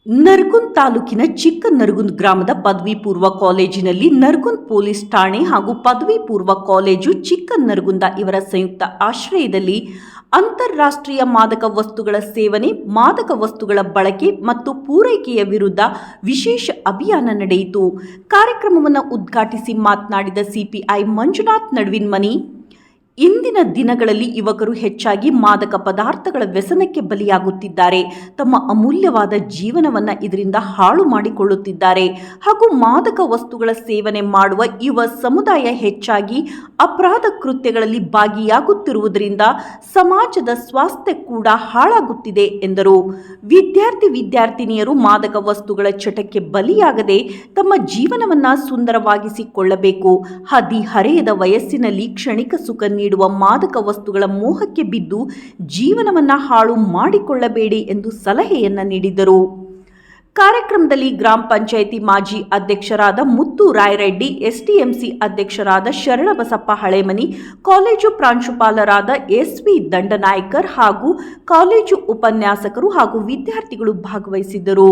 ನರಗುಂದ ತಾಲೂಕಿನ ಚಿಕ್ಕ ನರಗುಂದ ಗ್ರಾಮದ ಪದವಿ ಪೂರ್ವ ಕಾಲೇಜಿನಲ್ಲಿ ನರಗುಂದ ಪೊಲೀಸ್ ಠಾಣೆ ಹಾಗೂ ಪದವಿ ಪೂರ್ವ ಕಾಲೇಜು ಚಿಕ್ಕ ನರಗುಂದ ಇವರ ಸಂಯುಕ್ತ ಆಶ್ರಯದಲ್ಲಿ ಅಂತಾರಾಷ್ಟ್ರೀಯ ಮಾದಕ ವಸ್ತುಗಳ ಸೇವನೆ, ಮಾದಕ ವಸ್ತುಗಳ ಬಳಕೆ ಮತ್ತು ಪೂರೈಕೆಯ ವಿರುದ್ಧ ವಿಶೇಷ ಅಭಿಯಾನ ನಡೆಯಿತು. ಕಾರ್ಯಕ್ರಮವನ್ನು ಉದ್ಘಾಟಿಸಿ ಮಾತನಾಡಿದ ಸಿಪಿಐ ಮಂಜುನಾಥ್ ನಡುವಿನಮನಿ, ಇಂದಿನ ದಿನಗಳಲ್ಲಿ ಯುವಕರು ಹೆಚ್ಚಾಗಿ ಮಾದಕ ಪದಾರ್ಥಗಳ ವ್ಯಸನಕ್ಕೆ ಬಲಿಯಾಗುತ್ತಿದ್ದಾರೆ. ತಮ್ಮ ಅಮೂಲ್ಯವಾದ ಜೀವನವನ್ನು ಇದರಿಂದ ಹಾಳು ಮಾಡಿಕೊಳ್ಳುತ್ತಿದ್ದಾರೆ ಹಾಗೂ ಮಾದಕ ವಸ್ತುಗಳ ಸೇವನೆ ಮಾಡುವ ಯುವ ಸಮುದಾಯ ಹೆಚ್ಚಾಗಿ ಅಪರಾಧ ಕೃತ್ಯಗಳಲ್ಲಿ ಭಾಗಿಯಾಗುತ್ತಿರುವುದರಿಂದ ಸಮಾಜದ ಸ್ವಾಸ್ಥ್ಯ ಕೂಡ ಹಾಳಾಗುತ್ತಿದೆ ಎಂದರು. ವಿದ್ಯಾರ್ಥಿನಿಯರು ಮಾದಕ ವಸ್ತುಗಳ ಚಟಕ್ಕೆ ಬಲಿಯಾಗದೆ ತಮ್ಮ ಜೀವನವನ್ನು ಸುಂದರವಾಗಿಸಿಕೊಳ್ಳಬೇಕು. ಹದಿಹರೆಯದ ವಯಸ್ಸಿನಲ್ಲಿ ಕ್ಷಣಿಕ ಸುಖ ನೀಡುವ ಮಾದಕ ವಸ್ತುಗಳ ಮೋಹಕ್ಕೆ ಬಿದ್ದು ಜೀವನವನ್ನು ಹಾಳು ಮಾಡಿಕೊಳ್ಳಬೇಡಿ ಎಂದು ಸಲಹೆಯನ್ನ ನೀಡಿದರು. ಕಾರ್ಯಕ್ರಮದಲ್ಲಿ ಗ್ರಾಮ ಪಂಚಾಯಿತಿ ಮಾಜಿ ಅಧ್ಯಕ್ಷರಾದ ಮುತ್ತು ರಾಯರೆಡ್ಡಿ, ಎಸ್ಟಿಎಂಸಿ ಅಧ್ಯಕ್ಷರಾದ ಶರಣಬಸಪ್ಪ ಹಳೆಮನಿ, ಕಾಲೇಜು ಪ್ರಾಂಶುಪಾಲರಾದ ಎಸ್ವಿ ದಂಡನಾಯ್ಕರ್ ಹಾಗೂ ಕಾಲೇಜು ಉಪನ್ಯಾಸಕರು ಹಾಗೂ ವಿದ್ಯಾರ್ಥಿಗಳು ಭಾಗವಹಿಸಿದ್ದರು.